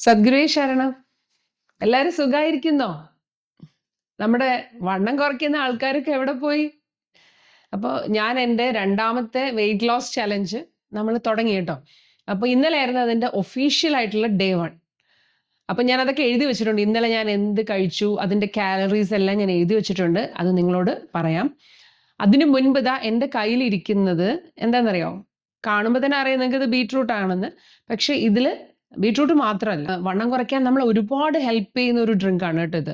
സദ്ഗുരുവേ ശരണം. എല്ലാരും സുഖായിരിക്കുന്നോ? നമ്മുടെ വണ്ണം കുറയ്ക്കുന്ന ആൾക്കാരൊക്കെ എവിടെ പോയി? അപ്പൊ ഞാൻ എൻ്റെ രണ്ടാമത്തെ വെയിറ്റ് ലോസ് ചലഞ്ച് നമ്മൾ തുടങ്ങി കേട്ടോ. അപ്പൊ ഇന്നലെ ആയിരുന്നു അതിന്റെ ഒഫീഷ്യൽ ആയിട്ടുള്ള ഡേ 1. അപ്പൊ ഞാൻ അതൊക്കെ എഴുതി വെച്ചിട്ടുണ്ട്. ഇന്നലെ ഞാൻ എന്ത് കഴിച്ചു, അതിന്റെ കാലറീസ് എല്ലാം ഞാൻ എഴുതി വെച്ചിട്ടുണ്ട്. അത് നിങ്ങളോട് പറയാം. അതിനു മുൻപ് ദാ എൻ്റെ കയ്യിലിരിക്കുന്നത് എന്താണെന്നറിയോ? കാണുമ്പോൾ തന്നെ അറിയാം നിങ്ങൾക്ക് ഇത് ബീറ്റ്റൂട്ട് ആണെന്ന്. പക്ഷെ ഇതില് ബീറ്റ്റൂട്ട് മാത്രമല്ല, വണ്ണം കുറയ്ക്കാൻ നമ്മൾ ഒരുപാട് ഹെൽപ്പ് ചെയ്യുന്ന ഒരു ഡ്രിങ്ക് ആണ് കേട്ടോ ഇത്.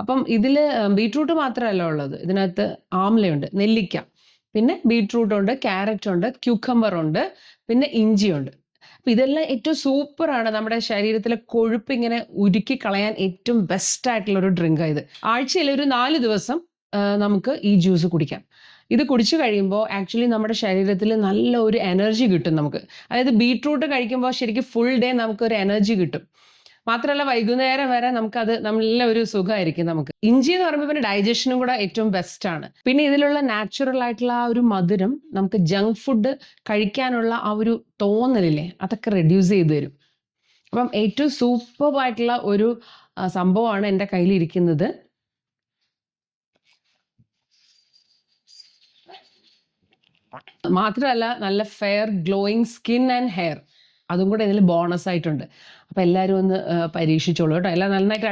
അപ്പം ഇതില് ബീറ്റ്റൂട്ട് മാത്രമല്ല ഉള്ളത്, ഇതിനകത്ത് ആംലയുണ്ട്, നെല്ലിക്ക, പിന്നെ ബീറ്റ്റൂട്ട് ഉണ്ട്, ക്യാരറ്റ് ഉണ്ട്, ക്യൂക്കമ്പർ ഉണ്ട്, പിന്നെ ഇഞ്ചിയുണ്ട്. അപ്പൊ ഇതെല്ലാം ഏറ്റവും സൂപ്പറാണ്. നമ്മുടെ ശരീരത്തിലെ കൊഴുപ്പ് ഇങ്ങനെ ഉരുക്കി കളയാൻ ഏറ്റവും ബെസ്റ്റ് ആയിട്ടുള്ള ഒരു ഡ്രിങ്ക് ഇത്. ആഴ്ചയിൽ ഒരു 4 ദിവസം നമുക്ക് ഈ ജ്യൂസ് കുടിക്കാം. ഇത് കുടിച്ചു കഴിയുമ്പോൾ ആക്ച്വലി നമ്മുടെ ശരീരത്തിൽ നല്ല ഒരു എനർജി കിട്ടും നമുക്ക്. അതായത് ബീട്രൂട്ട് കഴിക്കുമ്പോൾ ശരിക്കും ഫുൾ ഡേ നമുക്കൊരു എനർജി കിട്ടും. മാത്രമല്ല വൈകുന്നേരം വരെ നമുക്കത് നല്ല ഒരു സുഖമായിരിക്കും നമുക്ക്. ഇഞ്ചി എന്ന് പറയുമ്പോൾ പിന്നെ ഡൈജഷനും കൂടെ ഏറ്റവും ബെസ്റ്റ് ആണ്. പിന്നെ ഇതിലുള്ള നാച്ചുറൽ ആയിട്ടുള്ള ആ ഒരു മധുരം നമുക്ക് ജങ്ക് ഫുഡ് കഴിക്കാനുള്ള ആ ഒരു തോന്നലില്ലേ, അതൊക്കെ റെഡ്യൂസ് ചെയ്ത് തരും. അപ്പം ഏറ്റവും സൂപ്പർ ആയിട്ടുള്ള ഒരു സംഭവമാണ് എൻ്റെ കയ്യിലിരിക്കുന്നത്. മാത്രമല്ല നല്ല fair glowing skin and hair, അതും കൂടെ ഇതിൽ ബോണസ് ആയിട്ടുണ്ട്. അപ്പൊ എല്ലാവരും ഒന്ന് പരീക്ഷിച്ചോളൂ കേട്ടോ. എല്ലാം നന്നായിട്ട്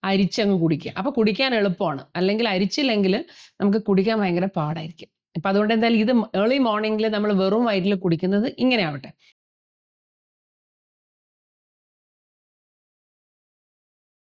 അരിച്ചങ്ങ് കുടിക്കുക. അപ്പൊ കുടിക്കാൻ എളുപ്പമാണ്. അല്ലെങ്കിൽ അരിച്ചില്ലെങ്കിൽ നമുക്ക് കുടിക്കാൻ ഭയങ്കര പാടായിരിക്കും. അപ്പൊ അതുകൊണ്ട് എന്തായാലും ഇത് ഏർലി മോർണിംഗിൽ നമ്മൾ വെറും വയറ്റിൽ കുടിക്കുന്നത് ഇങ്ങനെ ആവട്ടെ.